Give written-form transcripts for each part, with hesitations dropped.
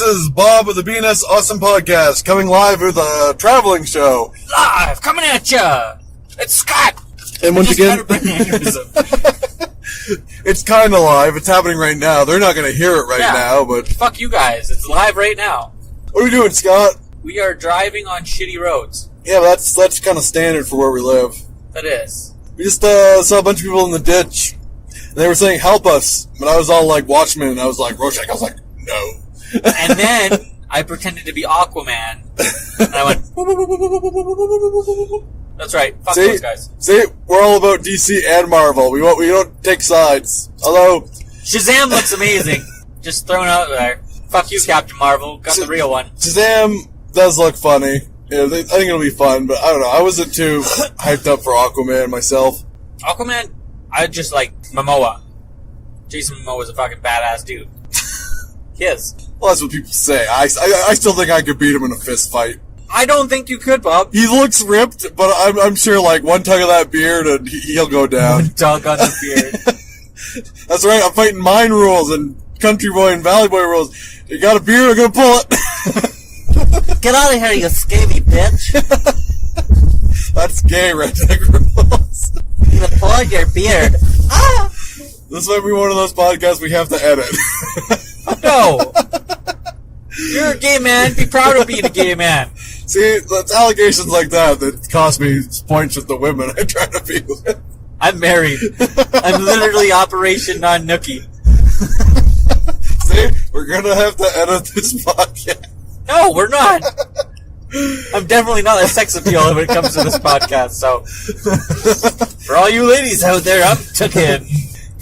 is Bob of the BNS Awesome Podcast, coming live with a traveling show. Live, coming at ya! It's Scott! And once again, it's kind of live. It's happening right now. They're not going to hear it right now, but... Fuck you guys. It's live right now. What are we doing, Scott? We are driving on shitty roads. Yeah, that's kind of standard for where we live. That is. We just saw a bunch of people in the ditch. And they were saying, help us. But I was all like, Watchmen, and I was like, Rorschach. I was like, no. And then I pretended to be Aquaman. And I went... That's right. Fuck those guys. See, we're all about DC and Marvel. We don't take sides. Although... Shazam looks amazing. Just thrown out there. Fuck you, Captain Marvel. Got the real one. Shazam does look funny. Yeah, I think it'll be fun, but I don't know. I wasn't too hyped up for Aquaman myself. Aquaman, I just like Momoa. Jason Momoa's a fucking badass dude. He is. Well, that's what people say. I still think I could beat him in a fist fight. I don't think you could, Bob. He looks ripped, but I'm sure like one tug of that beard and he'll go down. One tug on the beard. That's right. I'm fighting mine rules and country boy and valley boy rules. You got a beard? I'm gonna pull it. Get out of here, you scaly bitch. That's gay, redneck rules. You pull your beard. Ah! This might be one of those podcasts we have to edit. No. You're a gay man. Be proud of being a gay man. See, it's allegations like that cost me points with the women I try to be with. I'm married. I'm literally Operation Non-Nookie. See, we're gonna have to edit this podcast. No, we're not. I'm definitely not a sex appeal when it comes to this podcast, so... For all you ladies out there, I'm took in.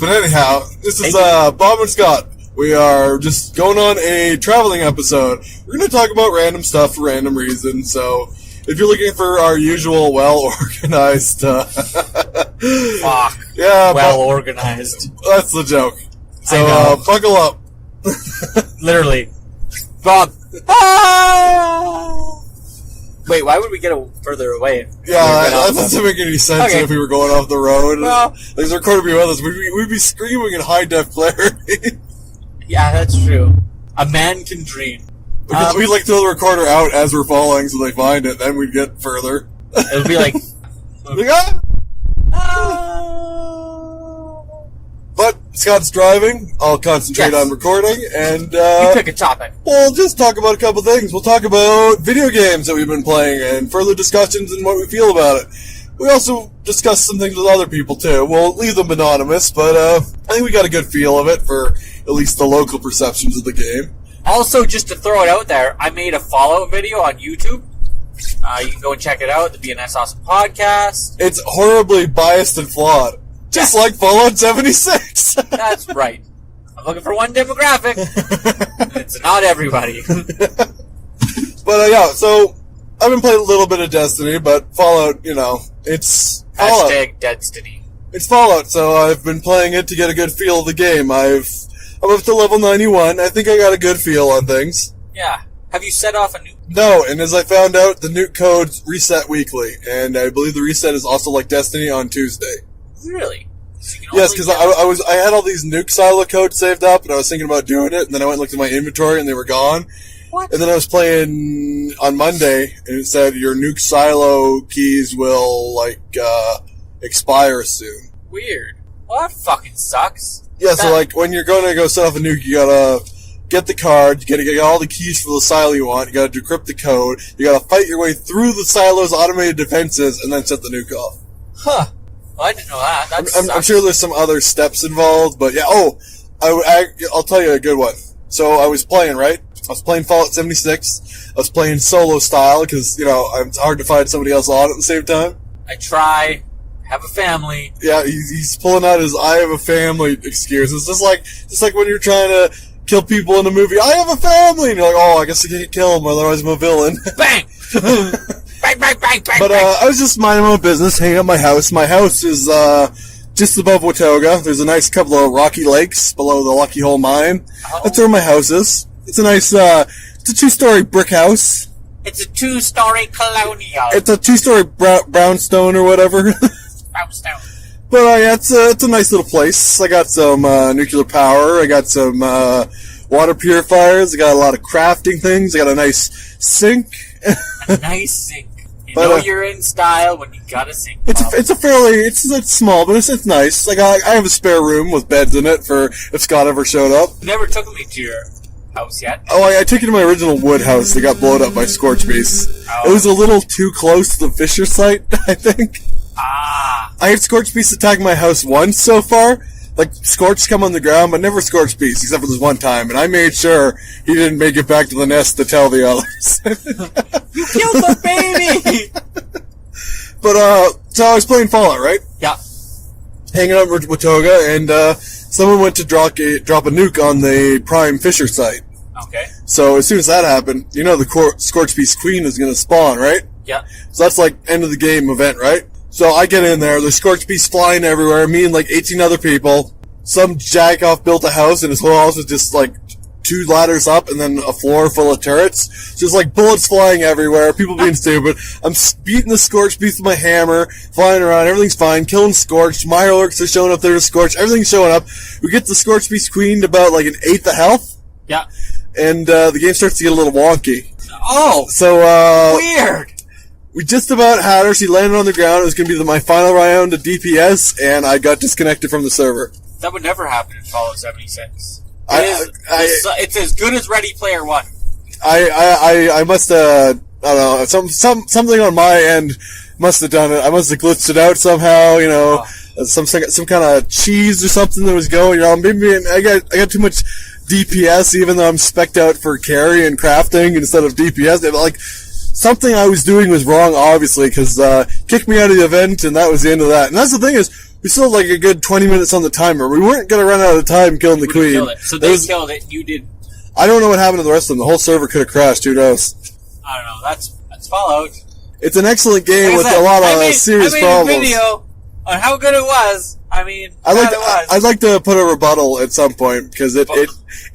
But anyhow, this is Bob and Scott. We are just going on a traveling episode. We're going to talk about random stuff for random reasons, so if you're looking for our usual well-organized... Fuck. Yeah, well-organized. That's the joke. So, buckle up. Literally. Bob. Ah! Wait, why would we get further away? Yeah, that doesn't make any sense if we were going off the road. Well, there's a recorder with us. We'd be screaming in high-def clarity. Yeah, that's true. A man can dream. We'd like throw the recorder out as we're falling so they find it, then we'd get further. It would be like... But Scott's driving. I'll concentrate on recording, and you pick a topic. We'll just talk about a couple things. We'll talk about video games that we've been playing and further discussions and what we feel about it. We also discuss some things with other people too. We'll leave them anonymous, but I think we got a good feel of it for at least the local perceptions of the game. Also, just to throw it out there, I made a Fallout video on YouTube. You can go and check it out, the BNS Awesome Podcast. It's horribly biased and flawed. Just like Fallout 76. That's right. I'm looking for one demographic. It's not everybody. But yeah, so I've been playing a little bit of Destiny, but Fallout, it's Fallout. #Destiny. It's Fallout, so I've been playing it to get a good feel of the game. I'm up to level 91. I think I got a good feel on things. Yeah. Have you set off a nuke? No, and as I found out, the nuke codes reset weekly, and I believe the reset is also like Destiny on Tuesday. Really? Yes, because I had all these nuke silo codes saved up, and I was thinking about doing it, and then I went and looked at my inventory, and they were gone. What? And then I was playing on Monday, and it said your nuke silo keys will, expire soon. Weird. Well, that fucking sucks. Yeah, so, when you're going to go set off a nuke, you gotta get the card, you gotta get all the keys for the silo you want, you gotta decrypt the code, you gotta fight your way through the silo's automated defenses, and then set the nuke off. Huh. Well, I didn't know that. I'm sure there's some other steps involved, but yeah. Oh, I'll tell you a good one. So I was playing, right? I was playing Fallout 76. I was playing solo style because, it's hard to find somebody else on at the same time. I try. Have a family. Yeah, he's pulling out his "I have a family" excuse. It's just like when you're trying to kill people in a movie. I have a family, and you're like, oh, I guess I can't kill him, otherwise I'm a villain. Bang. Bang, bang, bang, bang, but I was just minding my own business, hanging out my house. My house is just above Watoga. There's a nice couple of rocky lakes below the Lucky Hole Mine. Oh. That's where my house is. It's a nice, it's a 2-story brick house. It's a 2-story colonial. It's a 2-story brownstone or whatever. Brownstone. But yeah, it's a nice little place. I got some nuclear power. I got some water purifiers. I got a lot of crafting things. I got a nice sink. A nice sink. You But, know you're in style when you got a sink. It's small, but it's nice. Like I have a spare room with beds in it for if Scott ever showed up. You never took me to your house yet. Oh, I took it to my original wood house that got blown up by scorch beasts. Oh. It was a little too close to the Fisher site, I think. Ah. I had scorch beasts attack my house once so far. Like, scorch come on the ground, but never scorch beasts, except for this one time. And I made sure he didn't make it back to the nest to tell the others. You killed the baby! But, so I was playing Fallout, right? Yeah. Hanging out with Toga, and someone went to drop a nuke on the Prime Fisher site. Okay. So as soon as that happened, you know the Scorch Beast Queen is going to spawn, right? Yeah. So that's like end of the game event, right? So I get in there, there's Scorch Beasts flying everywhere, me and like 18 other people. Some jack-off built a house, and his whole house was just like 2 ladders up and then a floor full of turrets. Just like bullets flying everywhere, people being stupid. I'm beating the Scorch Beast with my hammer, flying around, everything's fine, killing Scorch. My orcs are showing up there to Scorch, everything's showing up. We get the Scorch Beast Queen to about like an 1/8 of health. Yeah. And the game starts to get a little wonky. Oh! So, Weird! we just about had her. She landed on the ground. It was going to be my final round of DPS, and I got disconnected from the server. That would never happen in Fallout 76. It's as good as Ready Player One. I must have, I don't know, something on my end must have done it. I must have glitched it out somehow, you know, some kind of cheese or something that was going, you know, maybe I got too much DPS, even though I'm spec'd out for carry and crafting instead of DPS. Like, something I was doing was wrong, obviously, because kicked me out of the event, and that was the end of that. And that's the thing is, we still had like a good 20 minutes on the timer. We weren't going to run out of time killing the queen. Killed it. So they killed it, you did. I don't know what happened to the rest of them. The whole server could have crashed. Who knows? I don't know. That's Fallout. It's an excellent game with a lot of serious problems. I made a video on how good it was. I'd like to put a rebuttal at some point, because it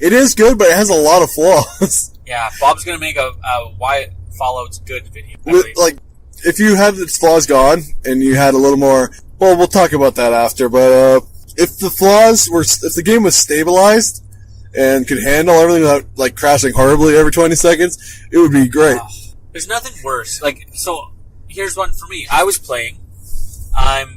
is good, but it has a lot of flaws. Yeah, Bob's gonna make a why Fallout's good video. Like, if you had its flaws gone, and you had a little more, well, we'll talk about that after, but if the game was stabilized, and could handle everything without, like, crashing horribly every 20 seconds, it would be great. There's nothing worse. Like, so, here's one for me. I was playing, I'm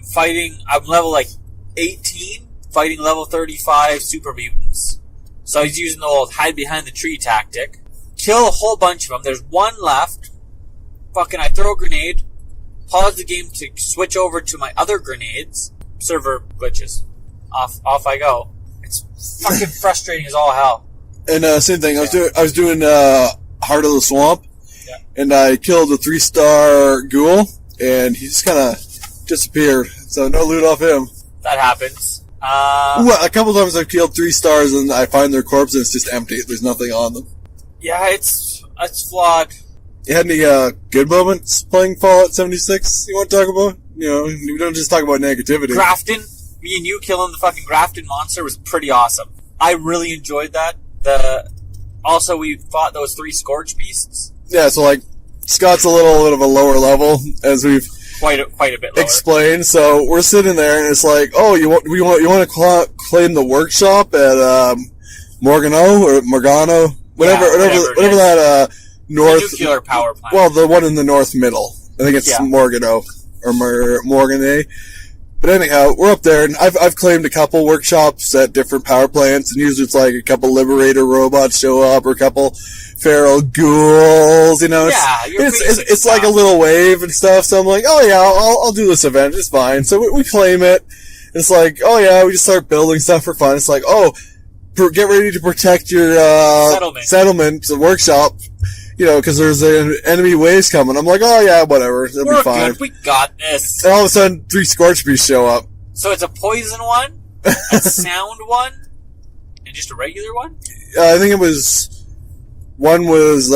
level, like, 18, fighting level 35 super mutants. So I was using the old hide behind the tree tactic. Kill a whole bunch of them. There's one left. I throw a grenade. Pause the game to switch over to my other grenades. Server glitches. Off I go. It's fucking frustrating as all hell. And same thing. I was doing Heart of the Swamp, and I killed a 3-star ghoul, and he just kind of disappeared. So no loot off him. That happens. A couple times I've killed 3 stars, and I find their corpse, and it's just empty. There's nothing on them. Yeah, it's flawed. You had any good moments playing Fallout 76 you want to talk about? You know, we don't just talk about negativity. Grafton, me and you killing the fucking Grafton monster was pretty awesome. I really enjoyed that. Also, we fought those 3 Scorch Beasts. Yeah, so like, Scott's a little bit of a lower level, as we've quite a bit lower. Explained. So we're sitting there, and it's like, oh, you want to claim the workshop at Morgano, whatever that north the nuclear power plant. Well, the one in the north middle. I think it's Morgano or Morgane. But anyhow, we're up there, and I've claimed a couple workshops at different power plants, and usually it's like a couple Liberator robots show up, or a couple feral ghouls, you know. It's like a little wave and stuff. So I'm like, oh yeah, I'll do this event. It's fine. So we claim it. It's like, oh yeah, we just start building stuff for fun. It's like, oh, get ready to protect your settlement, the workshop. You know, because there's an enemy waves coming. I'm like, oh yeah, whatever, it'll be fine. Good. We got this. And all of a sudden, 3 Scorch Beasts show up. So it's a poison one, a sound one, and just a regular one? I think one was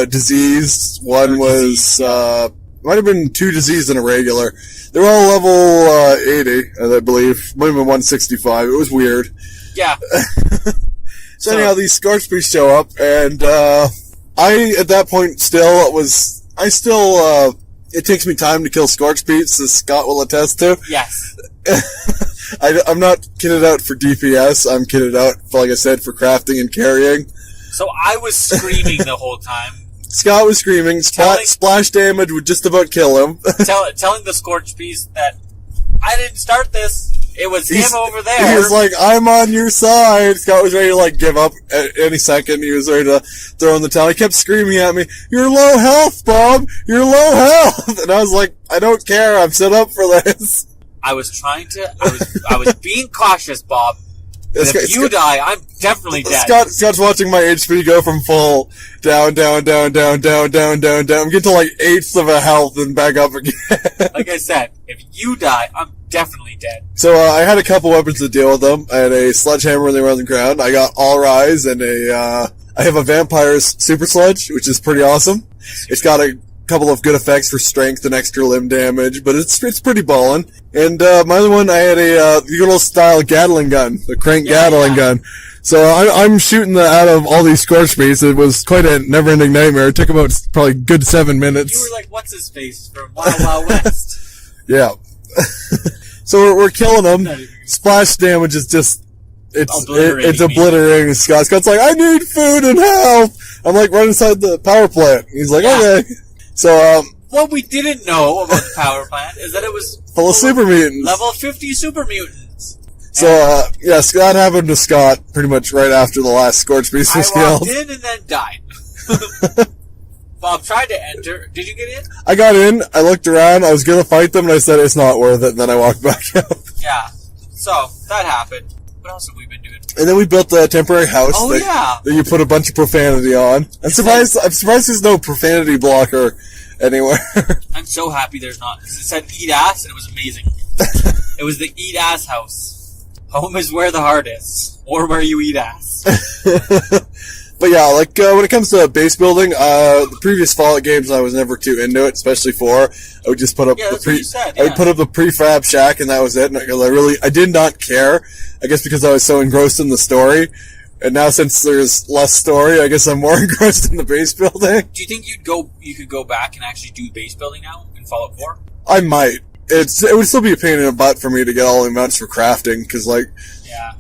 diseased, one was, might have been 2 diseased and a regular. They were all level 80, I believe. Might have been 165. It was weird. Yeah. So anyhow, these Scorch Beasts show up, and I, at that point, it takes me time to kill Scorch Beasts, as Scott will attest to. Yes. I'm not kitted out for DPS. I'm kitted out, like I said, for crafting and carrying. So I was screaming the whole time. Scott was screaming. Splash damage would just about kill him. telling the Scorch Beast that I didn't start this. It was him over there. He was like, I'm on your side. Scott was ready to, like, give up at any second. He was ready to throw in the towel. He kept screaming at me, "You're low health, Bob! You're low health!" And I was like, I don't care. I'm set up for this. I was being cautious, Bob. If you die, I'm definitely dead. Scott's watching my HP go from full down, down, down, down, down, down, down, down. I'm getting to like eighths of a health and back up again. Like I said, if you die, I'm definitely dead. So I had a couple weapons to deal with them. I had a sledgehammer when they were on the ground. I got All Rise and I have a Vampire's Super Sledge, which is pretty awesome. It's got a couple of good effects for strength and extra limb damage, but it's pretty ballin'. And my other one, I had a good old style Gatling gun, the crank Gatling gun. So I'm shooting out of all these Scorch Beasts. It was quite a never-ending nightmare. It took about probably a good 7 minutes. You were like, what's his face from Wild Wild West? Yeah. So we're killing them. Splash damage is just, it's obliterating Scott. Scott's like, I need food and help. I'm like, run inside the power plant. He's like, okay. So, what we didn't know about the power plant is that it was full of super mutants. Level 50 super mutants. So, Scott happened to Scott pretty much right after the last Scorch Beast was killed. I walked in and then died. Bob tried to enter. Did you get in? I got in, I looked around, I was gonna fight them, and I said it's not worth it, and then I walked back out. Yeah. So, that happened. What else have we been doing? And then we built the temporary house that you put a bunch of profanity on. I'm surprised there's no profanity blocker anywhere. I'm so happy there's not, because it said eat ass and it was amazing. It was the eat ass house. Home is where the heart is, or where you eat ass. But yeah, like when it comes to base building, the previous Fallout games I was never too into it, especially 4. I would just put up I would put up the prefab shack and that was it. And I did not care. I guess because I was so engrossed in the story. And now since there's less story, I guess I'm more engrossed in the base building. Do you think you could go back and actually do base building now in Fallout 4? I might. It would still be a pain in the butt for me to get all the amounts for crafting, because yeah.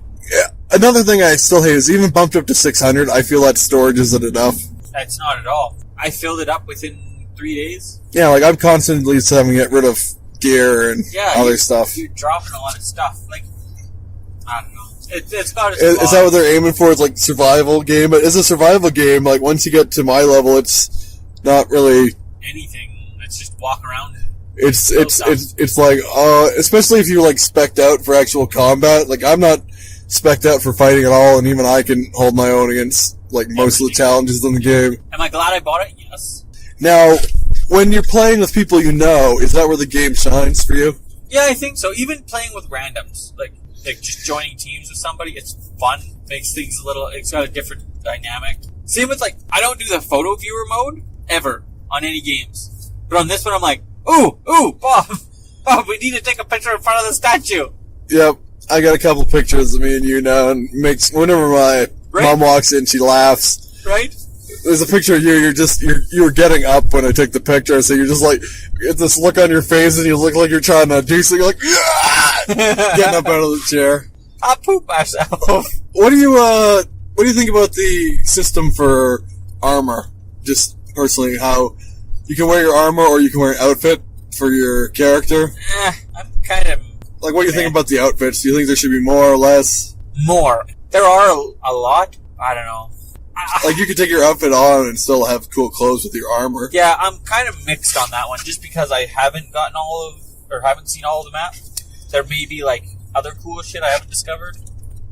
Another thing I still hate is even bumped up to 600, I feel that storage isn't enough. That's not at all. I filled it up within 3 days. Yeah, like I'm constantly just having to get rid of gear and other stuff. You're dropping a lot of stuff. Like, I don't know. It's not as Is that what they're aiming for? It's like survival game, but it's a survival game. Like once you get to my level, it's not really anything. It's just walk around. It's like especially if you're like spec'd out for actual combat. Like I'm not spec'd out for fighting at all, and even I can hold my own against like most of the challenges in the game. Am I glad I bought it? Yes. Now, when you're playing with people you know, is that where the game shines for you? Yeah, I think so. Even playing with randoms, like just joining teams with somebody, it's fun. Makes things it's got a different dynamic. Same with I don't do the photo viewer mode ever on any games, but on this one I'm like, ooh, Bob, we need to take a picture in front of the statue. Yep, I got a couple pictures of me and you now, and whenever my mom walks in, she laughs. Right. There's a picture of you. You were getting up when I took the picture, so you're just like, get this look on your face, and you look like you're trying to do something. You're like, yeah! Getting up out of the chair. I poop myself. What do you think about the system for armor? Just personally, how you can wear your armor or you can wear an outfit for your character? I'm kind of like, what do you think about the outfits? Do you think there should be more or less? More. There are a lot. I don't know. Like, you could take your outfit on and still have cool clothes with your armor. Yeah, I'm kind of mixed on that one, just because I haven't haven't seen all of the map. There may be, other cool shit I haven't discovered.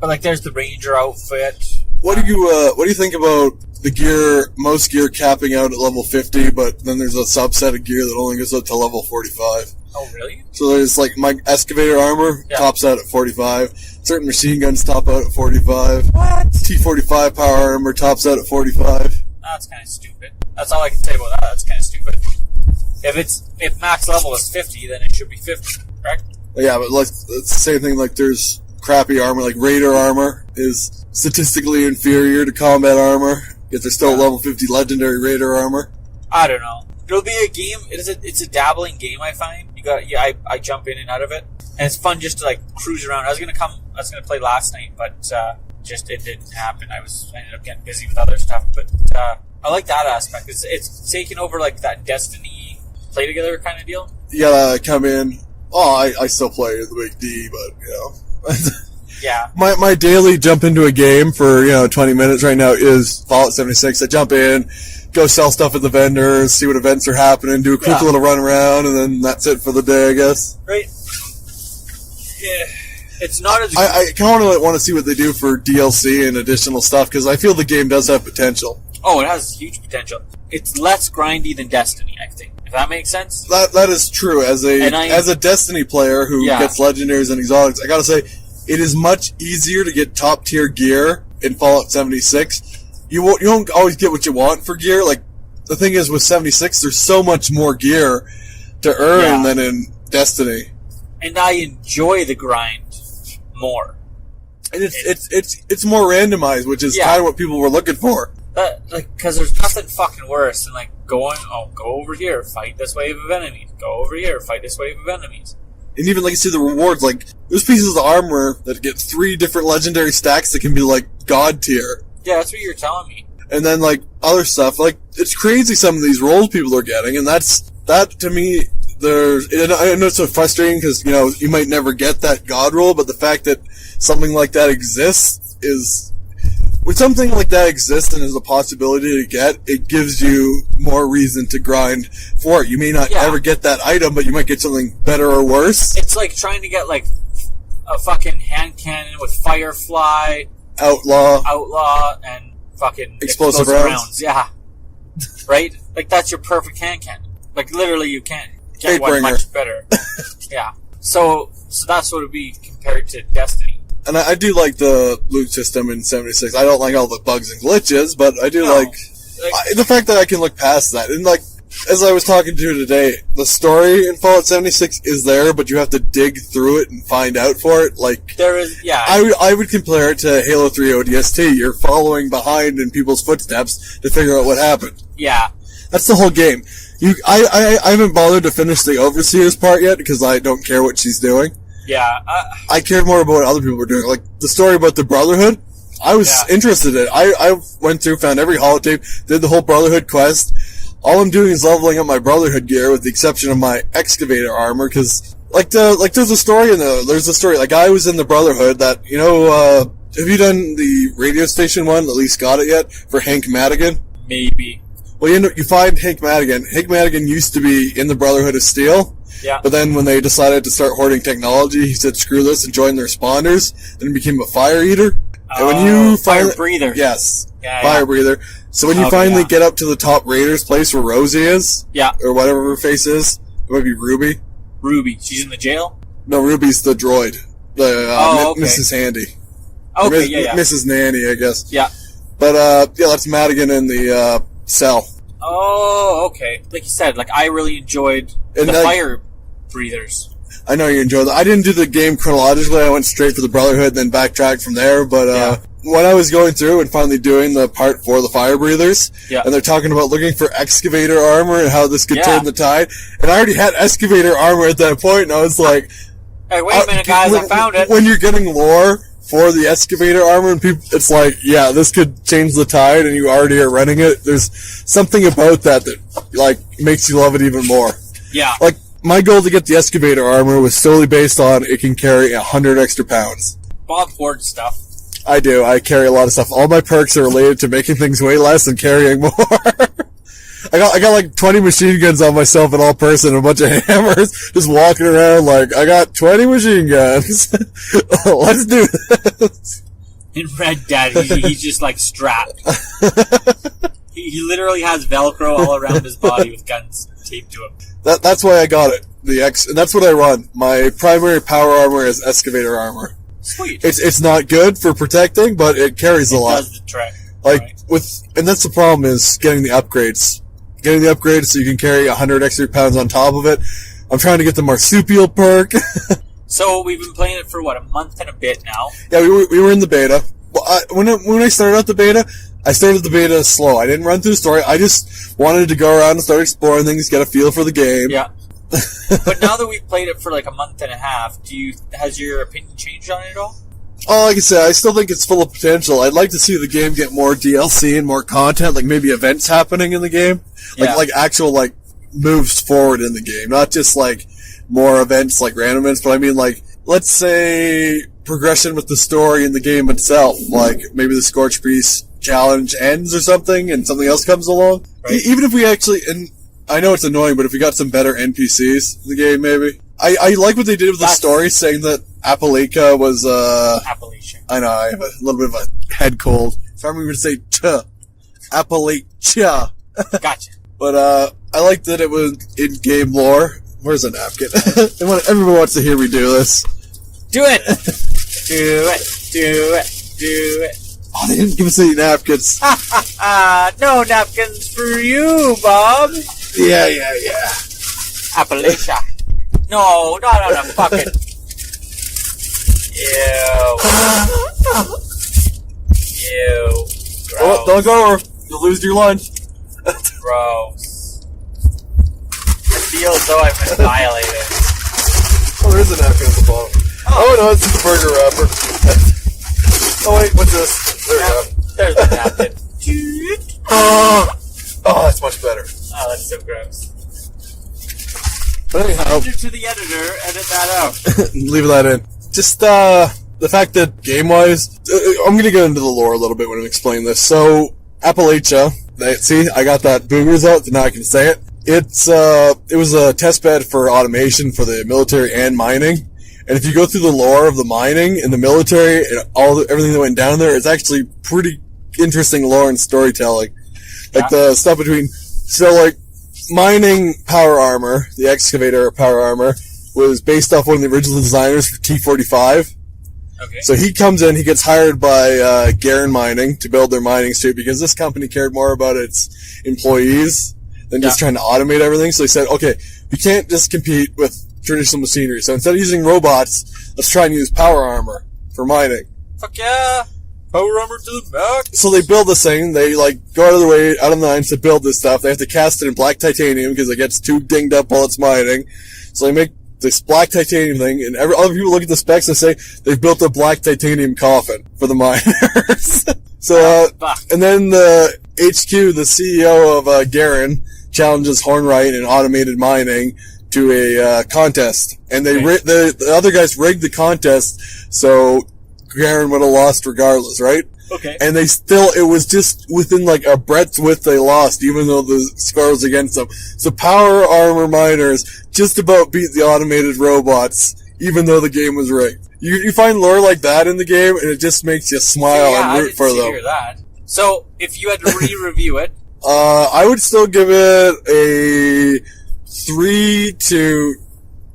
But, there's the Ranger outfit. What do you think about the gear, most gear capping out at level 50, but then there's a subset of gear that only goes up to level 45? Oh, really? So there's, my excavator armor tops out at 45. Certain machine guns top out at 45. What? T-45 power armor tops out at 45. That's kind of stupid. That's all I can say about that. That's kind of stupid. If max level is 50, then it should be 50, correct? Yeah, but it's the same thing. There's crappy armor, Raider armor is statistically inferior to combat armor. Yet there's still level 50 legendary Raider armor. I don't know. It'll be a game. It's a dabbling game, I find, I jump in and out of it, and it's fun just to like cruise around. I was gonna play last night, but just it didn't happen. I ended up getting busy with other stuff, but I like that aspect. It's taking over like that Destiny play together kind of deal. You gotta come in. Oh, I still play the big D, but you know. Yeah. My daily jump into a game for 20 minutes right now is Fallout 76. I jump in, go sell stuff at the vendors, see what events are happening, do a quick little run around, and then that's it for the day, I guess. Right. Yeah. It's not as... I kind of want to see what they do for DLC and additional stuff, because I feel the game does have potential. Oh, it has huge potential. It's less grindy than Destiny, I think. If that makes sense? That is true. As a Destiny player who gets legendaries and exotics, I gotta say, it is much easier to get top tier gear in Fallout 76. You won't always get what you want for gear. Like, the thing is with 76, there's so much more gear to earn than in Destiny. And I enjoy the grind more. And it's more randomized, which is kind of what people were looking for. Because there's nothing fucking worse than like go over here, fight this wave of enemies. Go over here, fight this wave of enemies. And even like you see the rewards, like there's pieces of armor that get 3 different legendary stacks that can be like god tier. Yeah, that's what you're telling me. And then like other stuff, like it's crazy some of these rolls people are getting, and that to me, I know it's so frustrating because you might never get that god roll, but the fact that something like that exists is. When something like that exists and is a possibility to get, it gives you more reason to grind for it. You may not ever get that item, but you might get something better or worse. It's like trying to get like a fucking hand cannon with Firefly, Outlaw, and fucking explosive rounds. Yeah. Right? Like that's your perfect hand cannon. Like literally you can't get one much better. Yeah. So that's what it would be compared to Destiny. And I do like the loot system in 76. I don't like all the bugs and glitches, but I do like the fact that I can look past that. And like, as I was talking to you today, the story in Fallout 76 is there, but you have to dig through it and find out for it. Like, there is, I would compare it to Halo 3 ODST. You're following behind in people's footsteps to figure out what happened. Yeah. That's the whole game. I haven't bothered to finish the Overseer's part yet, because I don't care what she's doing. Yeah. I cared more about what other people were doing. Like, the story about the Brotherhood, I was interested in it. I went through, found every holotape, did the whole Brotherhood quest. All I'm doing is leveling up my Brotherhood gear, with the exception of my excavator armor, because, there's a story like, I was in the Brotherhood that, have you done the radio station one, at least got it yet, for Hank Madigan? Maybe. Well, you find Hank Madigan. Hank Madigan used to be in the Brotherhood of Steel. Yeah. But then when they decided to start hoarding technology, he said, screw this, and joined their spawners. Then he became a fire eater. And when you fire breather. Yes. Fire breather. So when you finally get up to the top Raider's place where Rosie is. Yeah. Or whatever her face is. It might be Ruby. Ruby. She's in the jail? No, Ruby's the droid. Mrs. Handy. Okay, Mrs. Nanny, I guess. Yeah. But, that's Madigan in the, cell. Oh, okay. Like you said, I really enjoyed the fire breathers. I know you enjoyed that. I didn't do the game chronologically. I went straight for the Brotherhood, then backtracked from there. But when I was going through and finally doing the part for the fire breathers, and they're talking about looking for excavator armor and how this could turn the tide, and I already had excavator armor at that point, and I was like, "Hey, wait a minute, guys! I found it." When you're getting lore for the excavator armor, and people, it's like, yeah, this could change the tide, and you already are running it. There's something about that makes you love it even more. Yeah. Like, my goal to get the excavator armor was solely based on it can carry 100 extra pounds. Bob hoards stuff. I do. I carry a lot of stuff. All my perks are related to making things weigh less and carrying more. I got 20 machine guns on myself in all person, and a bunch of hammers, just walking around I got 20 machine guns. Let's do this. In Red Dead, he's just strapped. He literally has Velcro all around his body with guns taped to him. That's why I got it. And that's what I run. My primary power armor is excavator armor. Sweet. It's not good for protecting, but it carries a lot. It does the trick. And that's the problem, is getting the upgrades. Getting the upgrades so you can carry 100 extra pounds on top of it. I'm trying to get the marsupial perk. So we've been playing it for a month and a bit now. Yeah, we were in the beta. Well, when I started out the beta, I started the beta slow. I didn't run through the story. I just wanted to go around and start exploring things, get a feel for the game. Yeah. But now that we've played it for like a month and a half, has your opinion changed on it at all? Oh, like I said, I still think it's full of potential. I'd like to see the game get more DLC and more content, like maybe events happening in the game. Like actual, like, moves forward in the game. Not just, like, more events, like random events, but I mean, like, let's say progression with the story in the game itself. Like, maybe the Scorched Priest challenge ends or something, and something else comes along. Right. Even if we actually, and I know it's annoying, but if we got some better NPCs in the game, maybe. I like what they did with the story, saying that Appalachia was, Appalachia. I know, I have a little bit of a head cold. So I'm going to say Appalachia. Gotcha. But, I like that it was in-game lore. Where's a napkin? Everyone wants to hear me do this. Do it! Do it! Do it! Do it! Oh, they didn't give us any napkins. No napkins for you, Bob. Yeah. Appalachia. No, not on a bucket. Ew. Ew. Gross. Oh, don't go or you'll lose your lunch. Gross. I feel as though I've been violated. Oh, there is a napkin at the bottom. Oh no, it's just a burger wrapper. Oh wait, what's this? There we go. There's the napkin. Oh, that's much better. Oh, that's so gross. But anyhow, To the editor, edit that out. leave that in. Just the fact that game-wise, I'm gonna get into the lore a little bit when I explain this. So Appalachia, see, I got that boogers out, so now I can say it. It was a test bed for automation for the military and mining. And if you go through the lore of the mining and the military and everything that went down there, it's actually pretty interesting lore and storytelling. Like the stuff between, mining power armor, the excavator power armor, was based off one of the original designers for T-45. Okay. So he comes in, he gets hired by Garen Mining to build their mining suit because this company cared more about its employees than just trying to automate everything. So he said, okay, we can't just compete with traditional machinery. So instead of using robots, let's try and use power armor for mining. Fuck yeah! Power armor to the max! So they build this thing, they go out of their way, out of the lines to build this stuff. They have to cast it in black titanium because it gets too dinged up while it's mining. So they make this black titanium thing, and other people look at the specs and say they've built a black titanium coffin for the miners. So, and then the HQ, the CEO of Garen, challenges Hornwright in automated mining to a contest, and the other guys rigged the contest so Garen would have lost regardless, right? Okay. And it was just within a breadth's width they lost, even though the score was against them. So power armor miners just about beat the automated robots, even though the game was rigged. You find lore like that in the game, and it just makes you smile and root for them. Hear that. So, if you had to re-review it, I would still give it a 3 to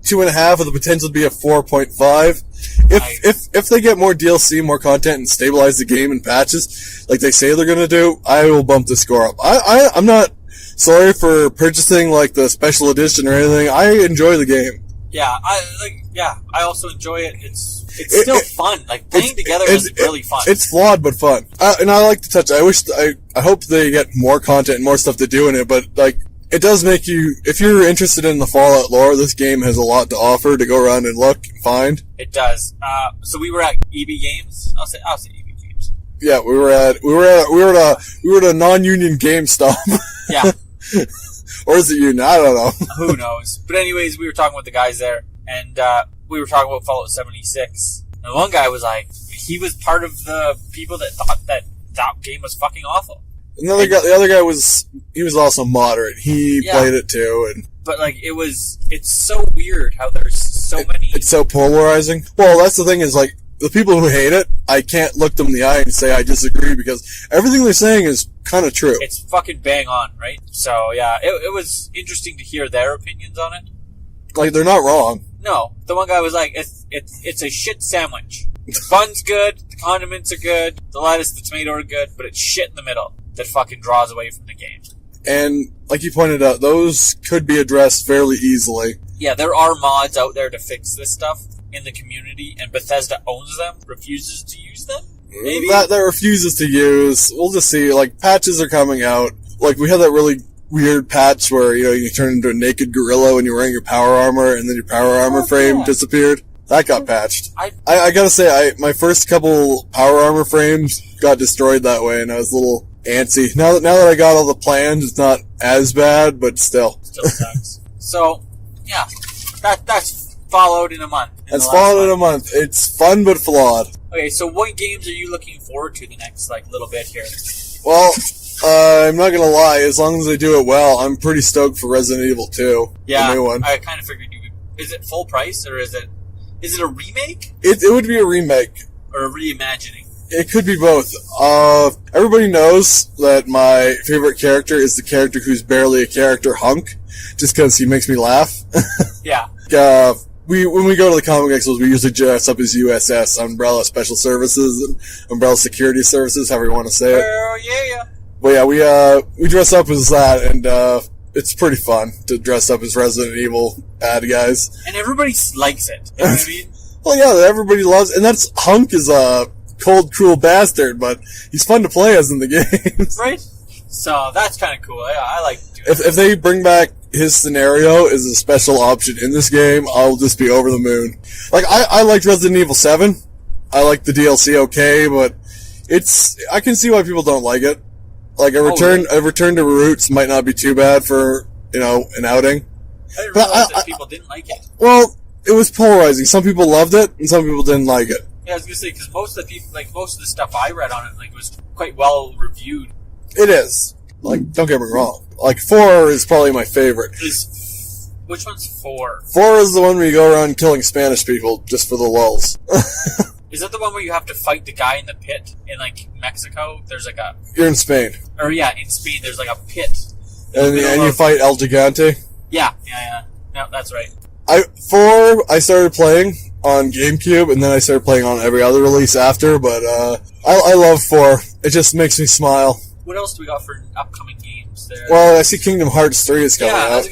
2.5 with the potential to be a 4.5. If they get more DLC, more content, and stabilize the game in patches, like they say they're gonna do, I will bump the score up. I'm not sorry for purchasing the special edition or anything. I enjoy the game. Yeah, I also enjoy it. It's still fun. Playing together is really fun. It's flawed but fun. And I like to touch. I hope they get more content and more stuff to do in it. But it does make you, if you're interested in the Fallout lore, this game has a lot to offer to go around and look and find. It does. So we were at EB Games. I'll say EB Games. Yeah, we were at a non-union GameStop. Yeah. Or is it union? I don't know. Who knows? But anyways, we were talking with the guys there, and we were talking about Fallout 76. And one guy was he was part of the people that thought that game was fucking awful. The other guy was also moderate. He played it too, but it's so weird how there's so many. It's so polarizing. Well, that's the thing is the people who hate it, I can't look them in the eye and say I disagree because everything they're saying is kind of true. It's fucking bang on, right? So yeah, it was interesting to hear their opinions on it. They're not wrong. No, the one guy was it's a shit sandwich. The bun's good, the condiments are good, the lettuce, the tomato are good, but it's shit in the middle that fucking draws away from the game. And like you pointed out, those could be addressed fairly easily. Yeah, there are mods out there to fix this stuff in the community, and Bethesda owns them, refuses to use them? Maybe? That refuses to use. We'll just see. Patches are coming out. We had that really weird patch where, you turn into a naked gorilla when you're wearing your power armor, and then your power armor frame disappeared. That got patched. I gotta say, my first couple power armor frames got destroyed that way, and I was a little antsy. Now that I got all the plans, it's not as bad, but still. Still sucks. So, yeah, that's followed in a month. That's followed in a month. It's fun but flawed. Okay, so what games are you looking forward to the next little bit here? Well, I'm not gonna lie. As long as they do it well, I'm pretty stoked for Resident Evil 2. Yeah, the new one. I kind of figured you would. Is it full price or is it a remake? It would be a remake or a reimagining. It could be both. Everybody knows that my favorite character is the character who's barely a character, Hunk, just because he makes me laugh. Yeah. When we go to the comic expos, we usually dress up as USS, Umbrella Special Services, and Umbrella Security Services, however you want to say it. Oh, yeah. But yeah, we dress up as that, and it's pretty fun to dress up as Resident Evil bad guys. And everybody likes it. You know what I mean? Well, yeah, everybody loves, and that's Hunk is a cold, cruel bastard, but he's fun to play as in the games. Right? So that's kind of cool. I like doing that. If they bring back his scenario as a special option in this game, I'll just be over the moon. Like, I liked Resident Evil 7. I like the DLC okay, but I can see why people don't like it. Like, a return to roots might not be too bad for, an outing. I didn't realize that people didn't like it. Well, it was polarizing. Some people loved it, and some people didn't like it. Yeah, I was gonna say, because most of the stuff I read on it, was quite well reviewed. It is. Like, don't get me wrong. Like, 4 is probably my favorite. Which one's 4? 4 is the one where you go around killing Spanish people just for the lulz. Is that the one where you have to fight the guy in the pit in, Mexico? There's You're in Spain. Or, yeah, in Spain, there's, a pit. And you fight El Gigante? Yeah. No, that's right. 4, I started playing on GameCube, and then I started playing on every other release after, but, I love 4. It just makes me smile. What else do we got for upcoming games there? Well, I see Kingdom Hearts 3 is coming out. I was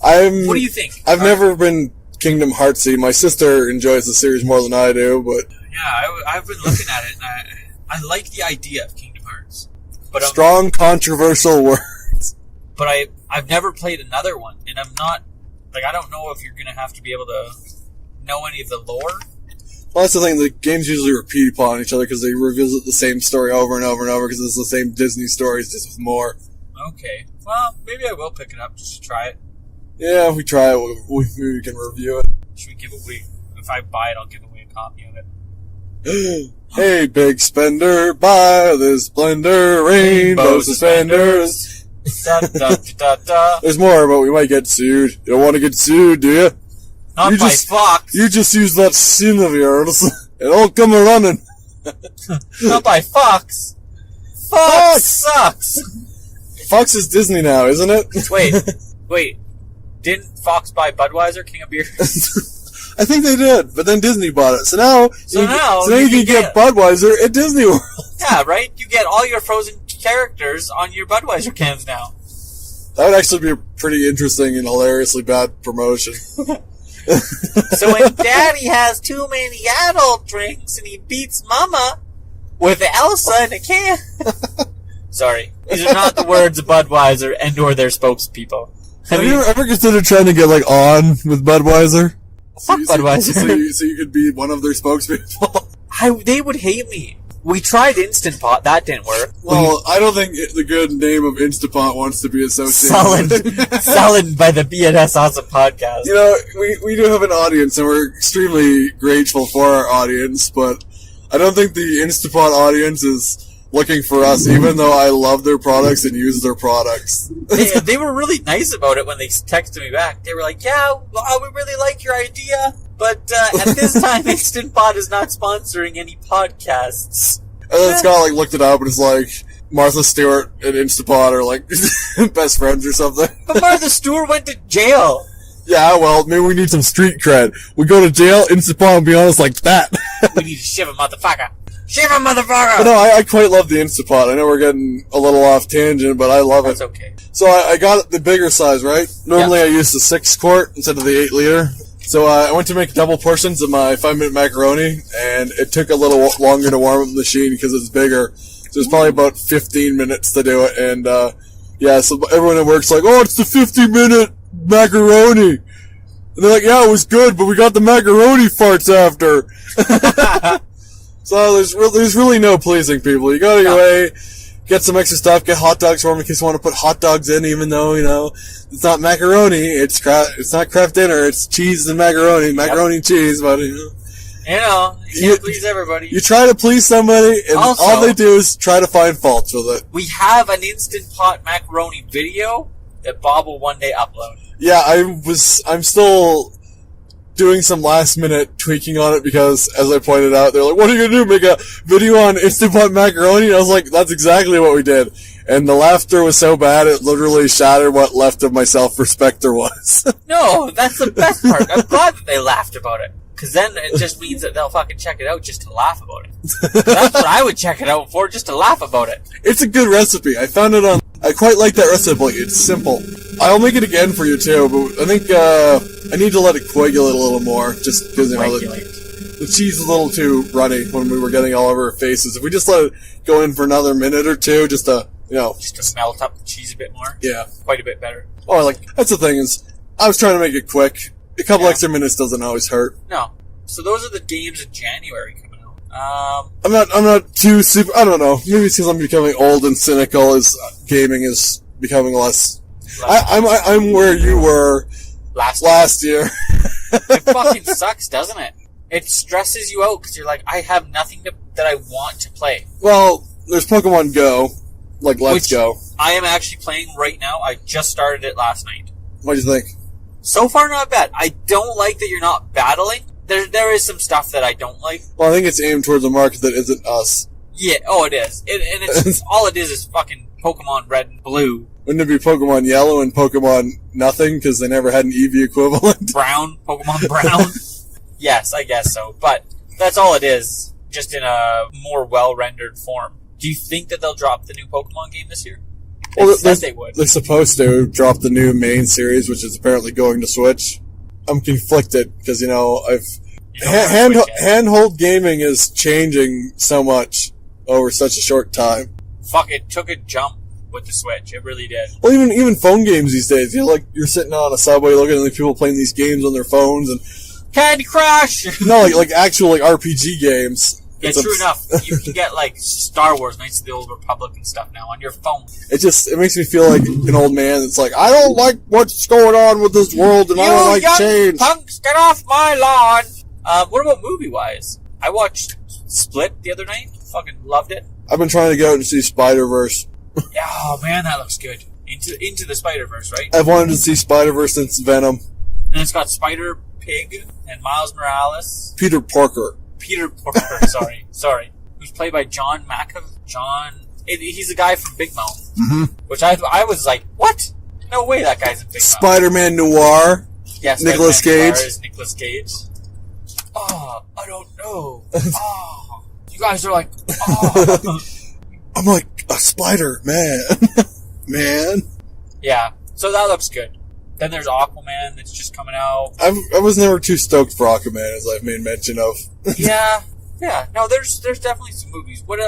gonna what do you think? I've never been Kingdom Heartsy. My sister enjoys the series more than I do, but... Yeah, I've been looking at it, and I like the idea of Kingdom Hearts. But strong, controversial words. But I've never played another one, and I'm not... I don't know if you're gonna have to be able to know any of the lore. Well, that's the thing. The games usually repeat upon each other because they revisit the same story over and over and over because it's the same Disney stories, just with more. Okay. Well, maybe I will pick it up just to try it. Yeah, if we try it, maybe we can review it. Should we give away... If I buy it, I'll give away a copy of it. Hey, big spender, buy this blender, rainbow suspenders. Da, da, da, da. There's more, but we might get sued. You don't want to get sued, do you? Not by Fox. You just use that sin of yours. It all come a-running. Not by Fox. Fox sucks. Fox is Disney now, isn't it? Wait. Didn't Fox buy Budweiser, King of Beer? I think they did, but then Disney bought it. So now you can get Budweiser at Disney World. Yeah, right? You get all your Frozen characters on your Budweiser cans now. That would actually be a pretty interesting and hilariously bad promotion. So when Daddy has too many adult drinks and he beats Mama with Elsa in a can... Sorry. These are not the words of Budweiser and or their spokespeople. Have you ever considered trying to get, on with Budweiser? Fuck Budweiser. So you could be one of their spokespeople? They would hate me. We tried Instant Pot. That didn't work. Well, I don't think the good name of Instant Pot wants to be associated Solid by the BNS Awesome Podcast. We do have an audience, and we're extremely grateful for our audience, but I don't think the Instant Pot audience is looking for us, even though I love their products and use their products. They were really nice about it when they texted me back. They were like, yeah, well, we really like your idea, but at this time, Instant Pot is not sponsoring any podcasts. And then Scott looked it up and it's like, Martha Stewart and Instant Pot are best friends or something. But Martha Stewart went to jail. Yeah, well, maybe we need some street cred. We go to jail, Instant Pot, and be honest like that. We need to shiv a motherfucker. Shiv a motherfucker! But no, I quite love the Instant Pot. I know we're getting a little off tangent, but I love it. That's okay. So I got the bigger size, right? Normally I use the 6-quart instead of the 8-liter. So I went to make double portions of my 5-minute macaroni, and it took a little longer to warm up the machine because it's bigger. So it's probably about 15 minutes to do it, and Yeah, so everyone at work's like, oh, it's the 50-minute macaroni. And they're like, yeah, it was good, but we got the macaroni farts after. So there's really no pleasing people. You go to your way, get some extra stuff, get hot dogs for them in case you want to put hot dogs in, even though, it's not macaroni, it's not Kraft Dinner, it's cheese and macaroni and cheese, but, you can't please everybody. You try to please somebody, and also, all they do is try to find faults with it. We have an Instant Pot macaroni video that Bob will one day upload. Yeah, I'm still doing some last minute tweaking on it because, as I pointed out, they're like, what are you gonna do, make a video on Instant Pot macaroni? And I was like, that's exactly what we did. And the laughter was so bad, it literally shattered what left of my self-respect there was. No, that's the best part. I'm glad that they laughed about it. Because then it just means that they'll fucking check it out just to laugh about it. That's what I would check it out for, just to laugh about it. It's a good recipe. I found it I quite like that recipe. It's simple. I'll make it again for you too, but I think I need to let it coagulate a little more, just because the cheese is a little too runny when we were getting all over our faces. If we just let it go in for another minute or two, just to melt up the cheese a bit more. Yeah, quite a bit better. Oh, that's the thing is, I was trying to make it quick. A couple extra minutes doesn't always hurt. No. So those are the games in January coming out. I'm not too super. I don't know. Maybe it's because I'm becoming old and cynical as gaming is becoming less. I'm where you were last year. It fucking sucks, doesn't it? It stresses you out because you're like, I have nothing that I want to play. Well, there's Pokemon Go, Let's Go. I am actually playing right now. I just started it last night. What do you think? So far, not bad. I don't like that you're not battling. There is some stuff that I don't like. Well, I think it's aimed towards a market that isn't us. Yeah, it is. And it's all it is fucking Pokemon Red and Blue. Wouldn't it be Pokemon Yellow and Pokemon Nothing, because they never had an Eevee equivalent? Pokemon Brown? Yes, I guess so. But that's all it is, just in a more well-rendered form. Do you think that they'll drop the new Pokemon game this year? They said they would. They're supposed to drop the new main series, which is apparently going to Switch. I'm conflicted, because, handhold gaming is changing so much over such a short time. Fuck, it took a jump with the Switch. It really did. Well, even phone games these days, you're sitting on a subway looking at people playing these games on their phones and Candy Crush. No, actual RPG games. Yeah, true enough. You can get Star Wars, Knights of the Old Republic and stuff now on your phone. It makes me feel like an old man. It's like, I don't like what's going on with this world, and I don't like change. Punks, get off my lawn. What about movie-wise? I watched Split the other night. Fucking loved it. I've been trying to go out and see Spider-Verse. Yeah, oh man, that looks good. Into the Spider-Verse, right? I've wanted to see Spider-Verse since Venom. And it's got Spider-Pig and Miles Morales. Peter Parker, sorry. Who's played by John he's a guy from Big Mouth. Mm-hmm. Which I was like, what? No way that guy's in Big Mouth. Spider-Man Noir. Yes, Nicolas Cage. Is Nicolas Cage. Oh, I don't know. Oh, you guys are like, oh. I'm like a Spider-Man. Man. Yeah, so that looks good. Then there's Aquaman that's just coming out. I was never too stoked for Aquaman, as I've made mention of. Yeah. No, there's definitely some movies. What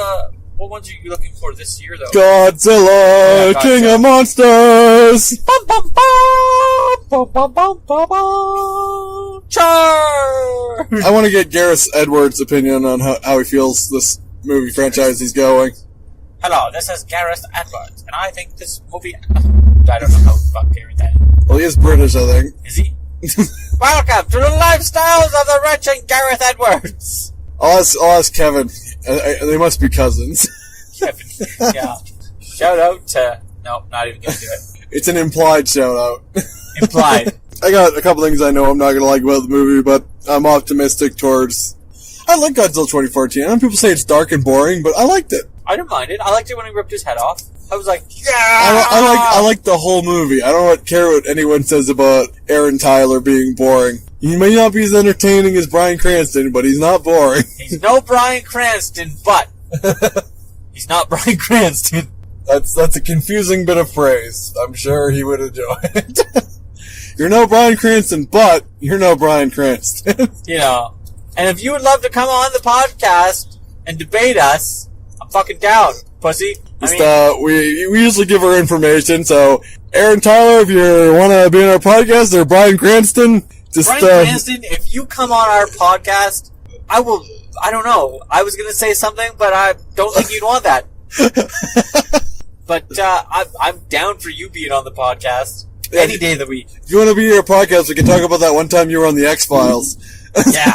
ones are you looking for this year, though? Godzilla, King of Monsters. Bum, bum, bum, bum, bum, bum, bum. Char! I want to get Gareth Edwards' opinion on how he feels this movie franchise is going. Hello, this is Gareth Edwards, and I think this movie... I don't know how the fuck Gareth is. Well, he is British, I think. Is he? Welcome to the lifestyles of the rich and Gareth Edwards. I'll ask Kevin. They must be cousins. Kevin, yeah. Shout out to... Nope, not even gonna do it. It's an implied shout out. Implied. I got a couple things I know I'm not gonna like about the movie, but I'm optimistic towards... I like Godzilla 2014. I know people say it's dark and boring, but I liked it. I didn't mind it. I liked it when he ripped his head off. I was like, yeah! I like the whole movie. I don't care what anyone says about Aaron Tyler being boring. He may not be as entertaining as Brian Cranston, but he's not boring. He's no Brian Cranston, but he's not Brian Cranston. That's a confusing bit of phrase. I'm sure he would enjoy it. You're no Brian Cranston, but you're no Brian Cranston. And if you would love to come on the podcast and debate us, I'm fucking down, pussy. We usually give our information, so Aaron Tyler, if you want to be on our podcast, or Brian Cranston, Brian Cranston, if you come on our podcast, I don't know. I was going to say something, but I don't think you'd want that. But I'm down for you being on the podcast any day of the week. If you want to be on our podcast, we can talk about that one time you were on the X-Files. Yeah.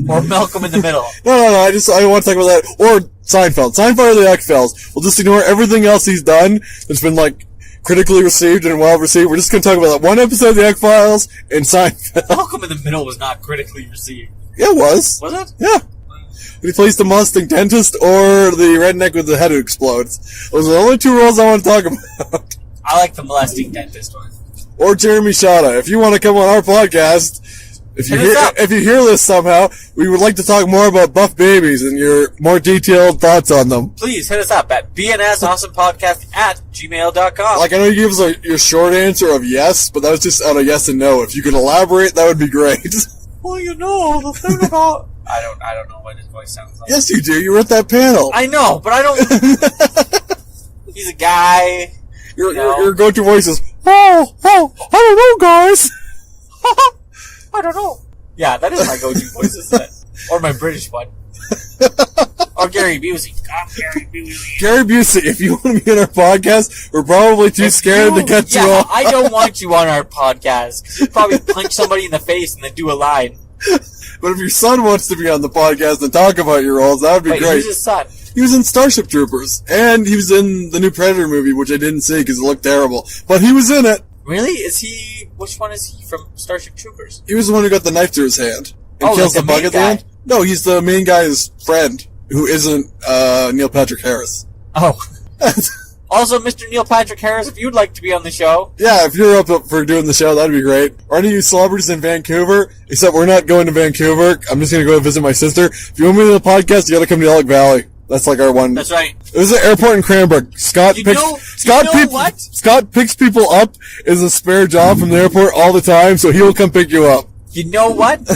Or Malcolm in the Middle. No. I want to talk about that. Or Seinfeld. Seinfeld or the X-Files. We'll just ignore everything else he's done that's been, critically received and well received. We're just going to talk about that one episode of the X-Files and Seinfeld. Malcolm in the Middle was not critically received. Yeah, it was. Was it? Yeah. He plays the molesting dentist or the redneck with the head who explodes. Those are the only two roles I want to talk about. I like the molesting dentist one. Or Jeremy Shada. If you want to come on our podcast, if you hear this somehow, we would like to talk more about buff babies and your more detailed thoughts on them. Please hit us up at bnsawesomepodcast@gmail.com. I know you gave us your short answer of yes, but that was just out of yes and no. If you could elaborate, that would be great. Well, the thing about... I don't know what his voice sounds like. Yes, you do. You were at that panel. I know, but I don't... He's a guy. Your go-to voice is, I don't know, guys. I don't know. Yeah, that is my go-to voice, isn't it? Or my British one. Or Gary Busey. I'm Gary Busey. Gary Busey, if you want to be on our podcast, we're probably too scared to get you on. I don't want you on our podcast, because you'd probably punch somebody in the face and then do a line. But if your son wants to be on the podcast and talk about your roles, that would be great. Who's his son? He was in Starship Troopers, and he was in the new Predator movie, which I didn't see because it looked terrible. But he was in it. Really? Which one is he from Starship Troopers? He was the one who got the knife to his hand and kills the bug at the end. No, he's the main guy's friend, who isn't Neil Patrick Harris. Oh. Also, Mr. Neil Patrick Harris, if you'd like to be on the show. Yeah, if you're up for doing the show, that'd be great. Or any of you celebrities in Vancouver, except we're not going to Vancouver. I'm just going to go visit my sister. If you want me to the podcast, you got to come to Elk Valley. That's our one. That's right. There's an airport in Cranbrook. Scott picks people up as a spare job from the airport all the time, so he will come pick you up. You know what?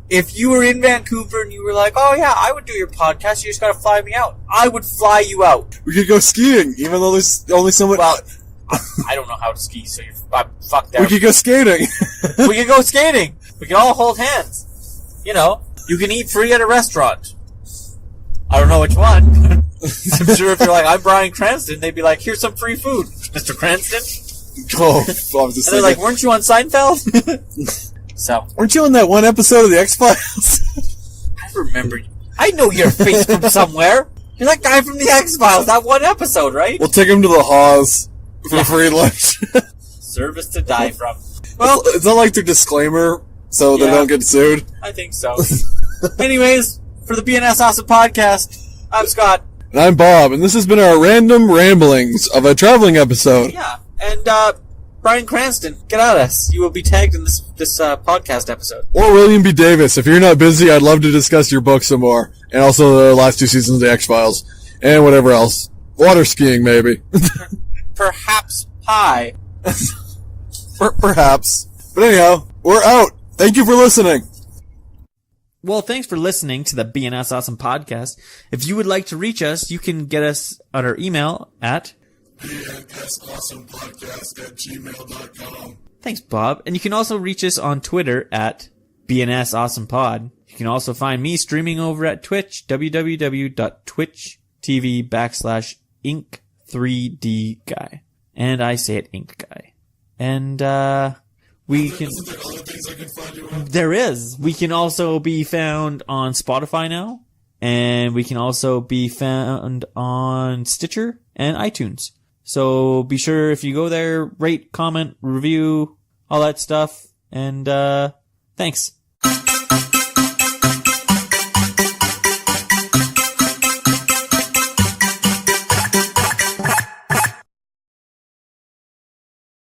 If you were in Vancouver and you were like, oh yeah, I would do your podcast, you just gotta fly me out. I would fly you out. We could go skiing, even though there's only someone... Well, I don't know how to ski, so I'm fucked out. We could go skating. We could go skating. We could all hold hands. You can eat free at a restaurant. I don't know which one. I'm sure if you're like, I'm Brian Cranston, they'd be like, here's some free food, Mr. Cranston. Oh, I was just and they're like, weren't you on Seinfeld? So. Weren't you on that one episode of the X-Files? I remember you. I know your face from somewhere. You're that guy from the X-Files, that one episode, right? We'll take him to the Haws for free lunch. Service to die from. Well, it's not like their disclaimer, so they don't get sued. I think so. Anyways, for the BNS Awesome Podcast, I'm Scott. And I'm Bob, and this has been our random ramblings of a traveling episode. Yeah, and Brian Cranston, get at us. You will be tagged in this podcast episode. Or William B. Davis. If you're not busy, I'd love to discuss your book some more. And also the last 2 seasons of the X-Files. And whatever else. Water skiing, maybe. Perhaps pie. Perhaps. But anyhow, we're out. Thank you for listening. Well, thanks for listening to the BNS Awesome Podcast. If you would like to reach us, you can get us on our email at bnsawesomepodcast@gmail.com. Thanks, Bob. And you can also reach us on Twitter at BNSAwesomePod. You can also find me streaming over at Twitch, www.twitch.tv/Ink3D Guy. And I say it Ink Guy. And, we can... Isn't there other things I can find you on? There is. We can also be found on Spotify now. And we can also be found on Stitcher and iTunes. So be sure if you go there, rate, comment, review, all that stuff. And, thanks.